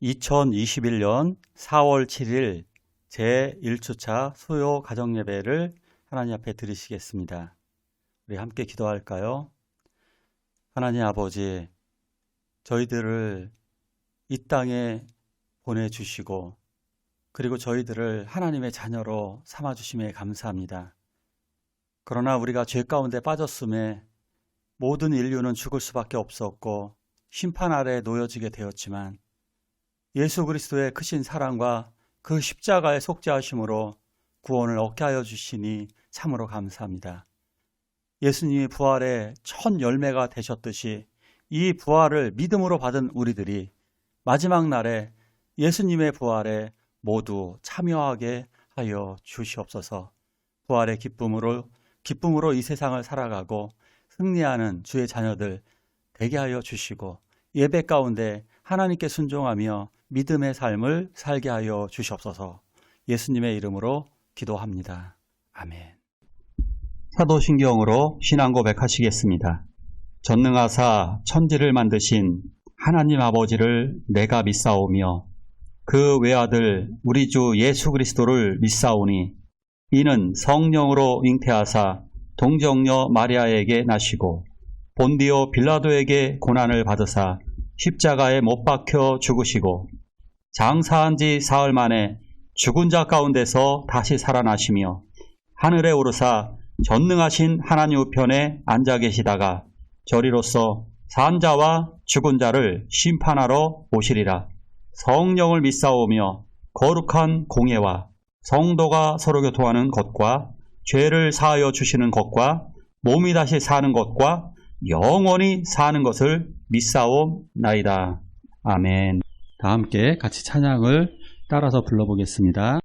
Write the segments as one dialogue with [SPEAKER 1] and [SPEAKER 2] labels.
[SPEAKER 1] 2021년 4월 7일 제1주차 수요 가정예배를 하나님 앞에 드리시겠습니다. 우리 함께 기도할까요? 하나님 아버지, 저희들을 이 땅에 보내주시고 그리고 저희들을 하나님의 자녀로 삼아주심에 감사합니다. 그러나 우리가 죄 가운데 빠졌음에 모든 인류는 죽을 수밖에 없었고 심판 아래에 놓여지게 되었지만 예수 그리스도의 크신 사랑과 그 십자가의 속죄하심으로 구원을 얻게 하여 주시니 참으로 감사합니다. 예수님이 부활의 첫 열매가 되셨듯이 이 부활을 믿음으로 받은 우리들이 마지막 날에 예수님의 부활에 모두 참여하게 하여 주시옵소서. 부활의 기쁨으로 이 세상을 살아가고 승리하는 주의 자녀들 되게 하여 주시고 예배 가운데 하나님께 순종하며 믿음의 삶을 살게 하여 주시옵소서. 예수님의 이름으로 기도합니다. 아멘. 사도신경으로 신앙 고백하시겠습니다. 전능하사 천지를 만드신 하나님 아버지를 내가 믿사오며 그 외아들 우리 주 예수 그리스도를 믿사오니 이는 성령으로 잉태하사 동정녀 마리아에게 나시고 본디오 빌라도에게 고난을 받으사 십자가에 못 박혀 죽으시고 장사한 지 사흘 만에 죽은 자 가운데서 다시 살아나시며 하늘에 오르사 전능하신 하나님 우편에 앉아 계시다가 저리로서 산 자와 죽은 자를 심판하러 오시리라. 성령을 믿사오며 거룩한 공예와 성도가 서로 교통하는 것과 죄를 사하여 주시는 것과 몸이 다시 사는 것과 영원히 사는 것을 믿사옵나이다. 아멘. 다 함께 같이 찬양을 따라서 불러보겠습니다.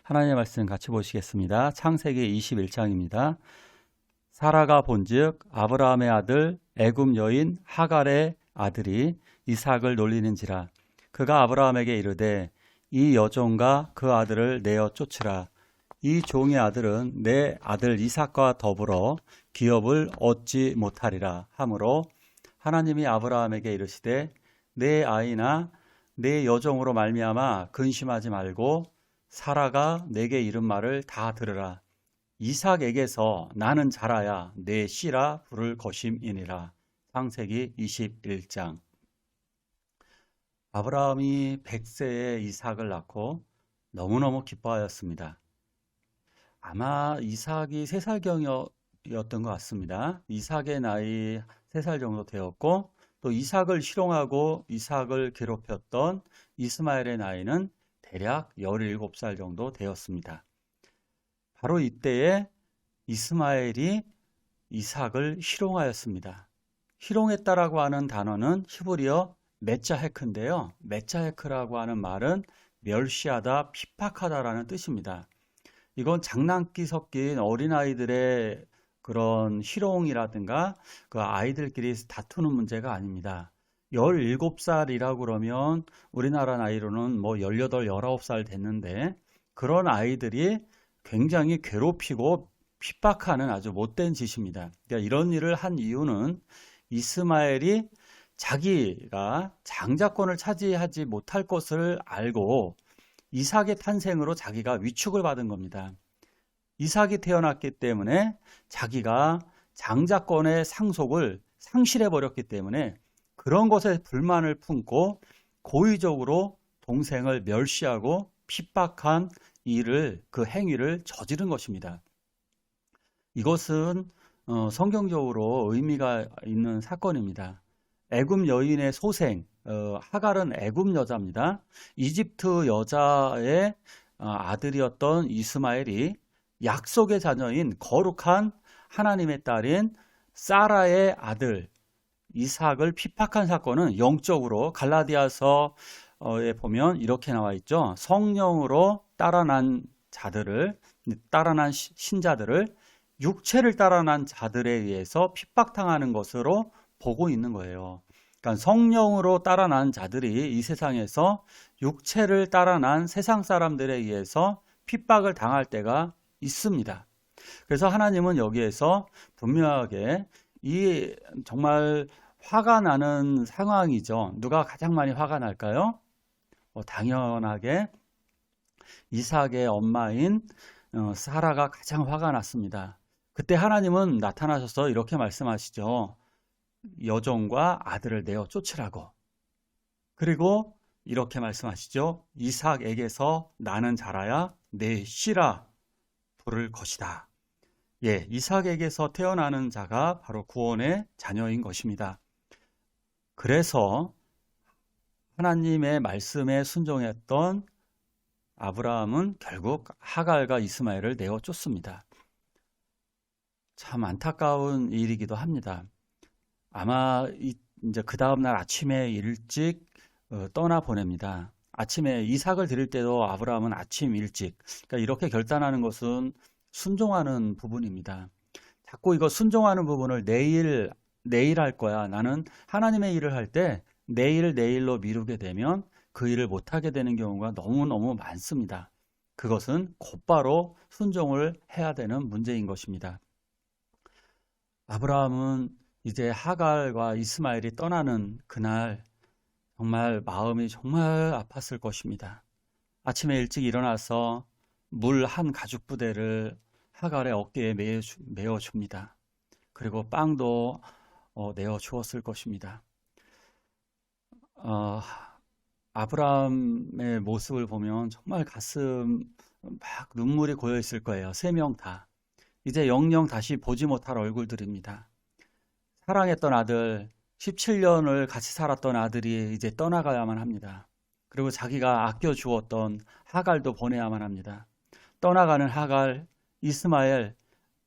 [SPEAKER 1] 하나님의 말씀 같이 보시겠습니다. 창세기 21장입니다. 사라가 본즉 아브라함의 아들 애굽 여인 하갈의 아들이 이삭을 놀리는지라. 그가 아브라함에게 이르되 이 여종과 그 아들을 내어 쫓으라. 이 종의 아들은 내 아들 이삭과 더불어 기업을 얻지 못하리라 하므로 하나님이 아브라함에게 이르시되 내 아이나 내 여종으로 말미암아 근심하지 말고 사라가 내게 이른 말을 다 들으라. 이삭에게서 나는 자라야 내 씨라 부를 것임이니라. 창세기 21장. 아브라함이 100세에 이삭을 낳고 너무너무 기뻐하였습니다. 아마 이삭이 3살경이었던 것 같습니다. 이삭의 나이 3살 정도 되었고 또 이삭을 희롱하고 이삭을 괴롭혔던 이스마엘의 나이는 대략 17살 정도 되었습니다. 바로 이때에 이스마엘이 이삭을 희롱하였습니다. 희롱했다라고 하는 단어는 히브리어 메짜헤크인데요. 메짜헤크라고 하는 말은 멸시하다, 핍박하다라는 뜻입니다. 이건 장난기 섞인 어린아이들의 그런 희롱이라든가 그 아이들끼리 다투는 문제가 아닙니다. 17살이라고 그러면 우리나라 나이로는 뭐 18, 19살 됐는데 그런 아이들이 굉장히 괴롭히고 핍박하는 아주 못된 짓입니다. 그러니까 이런 일을 한 이유는 이스마엘이 자기가 장자권을 차지하지 못할 것을 알고 이삭의 탄생으로 자기가 위축을 받은 겁니다. 이삭이 태어났기 때문에 자기가 장자권의 상속을 상실해 버렸기 때문에 그런 것에 불만을 품고 고의적으로 동생을 멸시하고 핍박한 일을, 그 행위를 저지른 것입니다. 이것은 성경적으로 의미가 있는 사건입니다. 애굽 여인의 소생, 하갈은 애굽 여자입니다. 이집트 여자의 아들이었던 이스마엘이 약속의 자녀인 거룩한 하나님의 딸인 사라의 아들 이삭을 핍박한 사건은 영적으로 갈라디아서에 보면 이렇게 나와 있죠. 성령으로 따라난 신자들을 육체를 따라난 자들에 의해서 핍박당하는 것으로 보고 있는 거예요. 그러니까 성령으로 따라난 자들이 이 세상에서 육체를 따라난 세상 사람들에 의해서 핍박을 당할 때가 있습니다. 그래서 하나님은 여기에서 분명하게 이 정말 화가 나는 상황이죠. 누가 가장 많이 화가 날까요? 당연하게 이삭의 엄마인 사라가 가장 화가 났습니다. 그때 하나님은 나타나셔서 이렇게 말씀하시죠. 여종과 아들을 내어 쫓으라고. 그리고 이렇게 말씀하시죠. 이삭에게서 나는 자라야 내 씨라 부를 것이다. 예, 이삭에게서 태어나는 자가 바로 구원의 자녀인 것입니다. 그래서 하나님의 말씀에 순종했던 아브라함은 결국 하갈과 이스마엘을 내어 쫓습니다. 참 안타까운 일이기도 합니다. 아마 이제 그 다음날 아침에 일찍 떠나 보냅니다. 아침에 이삭을 드릴 때도 아브라함은 아침 일찍, 그러니까 이렇게 결단하는 것은 순종하는 부분입니다. 자꾸 이거 순종하는 부분을 내일 할 거야. 나는 하나님의 일을 할 때 내일로 미루게 되면 그 일을 못하게 되는 경우가 너무너무 많습니다. 그것은 곧바로 순종을 해야 되는 문제인 것입니다. 아브라함은 이제 하갈과 이스마엘이 떠나는 그날 정말 마음이 정말 아팠을 것입니다. 아침에 일찍 일어나서 물 한 가죽 부대를 하갈의 어깨에 메어줍니다. 그리고 빵도 내어 주었을 것입니다. 아브라함의 모습을 보면 정말 가슴 막 눈물이 고여 있을 거예요. 세 명 다. 이제 영영 다시 보지 못할 얼굴들입니다. 사랑했던 아들, 17년을 같이 살았던 아들이 이제 떠나가야만 합니다. 그리고 자기가 아껴주었던 하갈도 보내야만 합니다. 떠나가는 하갈, 이스마엘,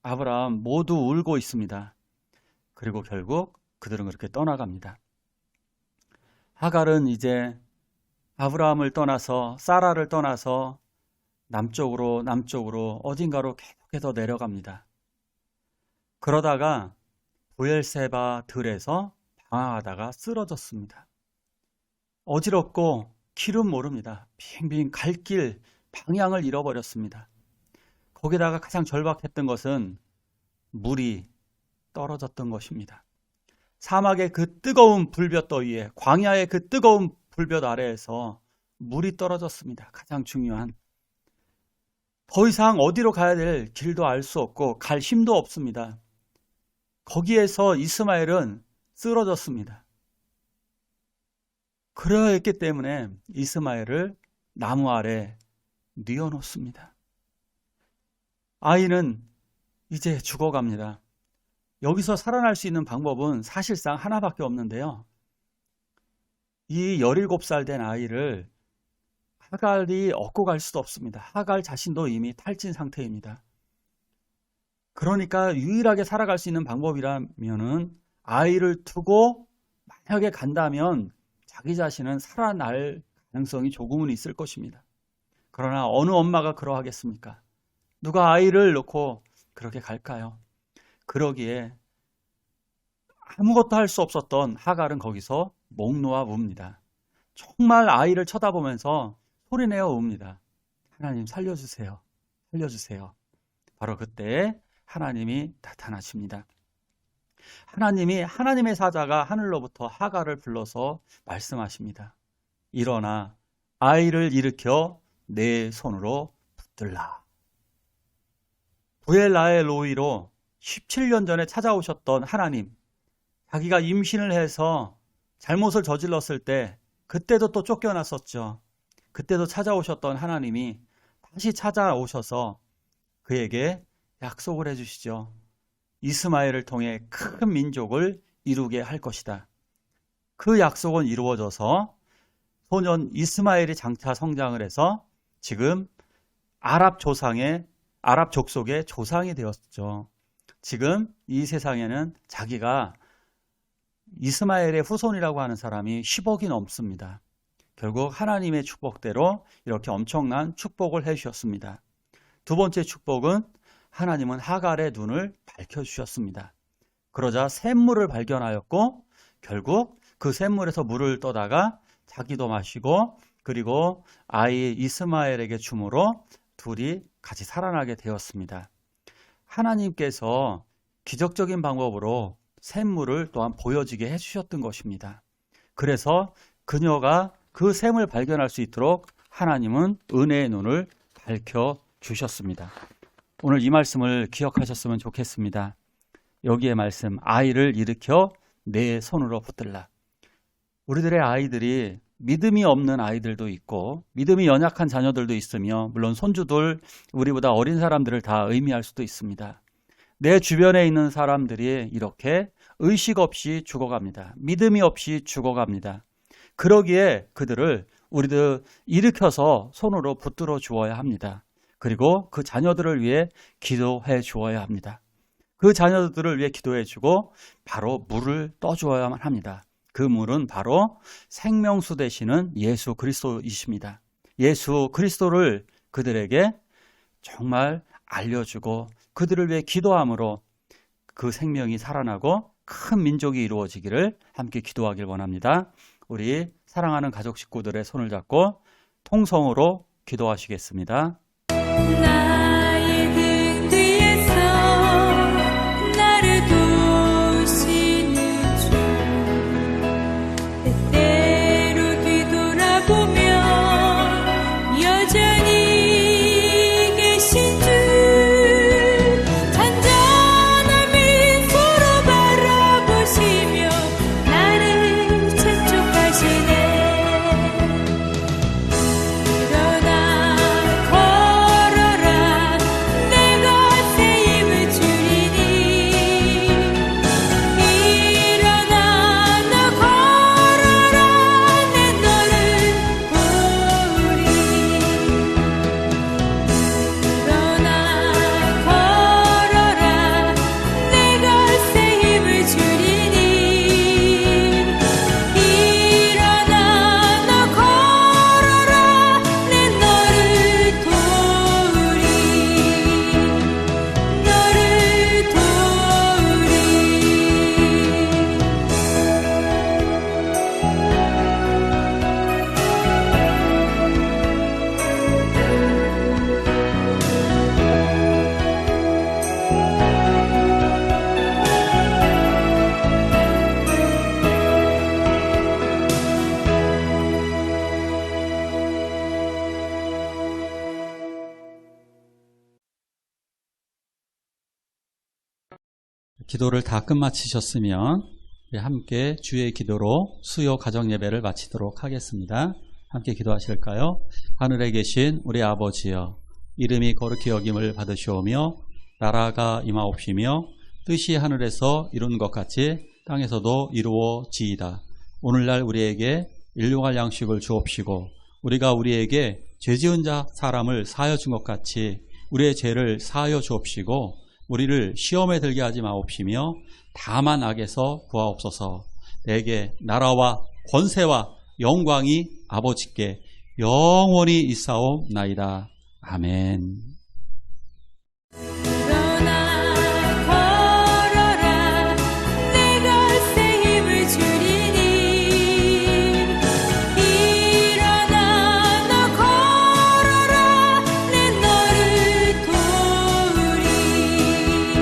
[SPEAKER 1] 아브라함 모두 울고 있습니다. 그리고 결국 그들은 그렇게 떠나갑니다. 하갈은 이제 아브라함을 떠나서 사라를 떠나서 남쪽으로 어딘가로 계속해서 내려갑니다. 그러다가 브엘세바 들에서 방황하다가 쓰러졌습니다. 어지럽고 길은 모릅니다. 빙빙 갈 길 방향을 잃어버렸습니다. 거기다가 가장 절박했던 것은 물이 떨어졌던 것입니다. 사막의 그 뜨거운 불볕 더위에, 광야의 그 뜨거운 불볕 아래에서 물이 떨어졌습니다. 가장 중요한. 더 이상 어디로 가야 될 길도 알 수 없고 갈 힘도 없습니다. 거기에서 이스마엘은 쓰러졌습니다. 그러했기 때문에 이스마엘을 나무 아래 뉘어놓습니다. 아이는 이제 죽어갑니다. 여기서 살아날 수 있는 방법은 사실상 하나밖에 없는데요. 이 17살 된 아이를 하갈이 얻고 갈 수도 없습니다. 하갈 자신도 이미 탈진 상태입니다. 그러니까 유일하게 살아갈 수 있는 방법이라면은 아이를 두고 만약에 간다면 자기 자신은 살아날 가능성이 조금은 있을 것입니다. 그러나 어느 엄마가 그러하겠습니까? 누가 아이를 놓고 그렇게 갈까요? 그러기에 아무것도 할 수 없었던 하갈은 거기서 목 놓아 웁니다. 정말 아이를 쳐다보면서 소리내어 웁니다. 하나님 살려주세요. 살려주세요. 바로 그때 하나님이 나타나십니다. 하나님이 하나님의 사자가 하늘로부터 하갈을 불러서 말씀하십니다. 일어나 아이를 일으켜 내 손으로 붙들라. 부엘라의 로이로 17년 전에 찾아오셨던 하나님, 자기가 임신을 해서 잘못을 저질렀을 때 그때도 또 쫓겨났었죠. 그때도 찾아오셨던 하나님이 다시 찾아오셔서 그에게 약속을 해주시죠. 이스마엘을 통해 큰 민족을 이루게 할 것이다. 그 약속은 이루어져서 소년 이스마엘이 장차 성장을 해서 지금 아랍 족속의 조상이 되었죠. 지금 이 세상에는 자기가 이스마엘의 후손이라고 하는 사람이 10억이 넘습니다. 결국 하나님의 축복대로 이렇게 엄청난 축복을 해주셨습니다. 두 번째 축복은 하나님은 하갈의 눈을 밝혀주셨습니다. 그러자 샘물을 발견하였고 결국 그 샘물에서 물을 떠다가 자기도 마시고 그리고 아이 이스마엘에게 주므로 둘이 같이 살아나게 되었습니다. 하나님께서 기적적인 방법으로 샘물을 또한 보여지게 해주셨던 것입니다. 그래서 그녀가 그 샘을 발견할 수 있도록 하나님은 은혜의 눈을 밝혀주셨습니다. 오늘 이 말씀을 기억하셨으면 좋겠습니다. 여기에 말씀, 아이를 일으켜 내 손으로 붙들라. 우리들의 아이들이 믿음이 없는 아이들도 있고 믿음이 연약한 자녀들도 있으며 물론 손주들, 우리보다 어린 사람들을 다 의미할 수도 있습니다. 내 주변에 있는 사람들이 이렇게 의식 없이 죽어갑니다. 믿음이 없이 죽어갑니다. 그러기에 그들을 우리들 일으켜서 손으로 붙들어 주어야 합니다. 그리고 그 자녀들을 위해 기도해 주어야 합니다. 그 자녀들을 위해 기도해 주고 바로 물을 떠 주어야만 합니다. 그 물은 바로 생명수 되시는 예수 그리스도이십니다. 예수 그리스도를 그들에게 정말 알려주고 그들을 위해 기도함으로 그 생명이 살아나고 큰 민족이 이루어지기를 함께 기도하길 원합니다. 우리 사랑하는 가족 식구들의 손을 잡고 통성으로 기도하시겠습니다.
[SPEAKER 2] 나의 등 뒤에서 나를 도우시는 주, 때때로 뒤돌아보며 여전히 계신 주, 잔잔한 미소로 바라보시며 나를 채촉하시네.
[SPEAKER 1] 기도를 다 끝마치셨으면 함께 주의 기도로 수요 가정 예배를 마치도록 하겠습니다. 함께 기도하실까요? 하늘에 계신 우리 아버지여, 이름이 거룩히 여김을 받으시오며 나라가 임하옵시며 뜻이 하늘에서 이룬 것 같이 땅에서도 이루어지이다. 오늘날 우리에게 일용할 양식을 주옵시고 우리가 우리에게 죄지은 자 사람을 사하여 준 것 같이 우리의 죄를 사하여 주옵시고 우리를 시험에 들게 하지 마옵시며 다만 악에서 구하옵소서. 내게 나라와 권세와 영광이 아버지께 영원히 있사옵나이다. 아멘.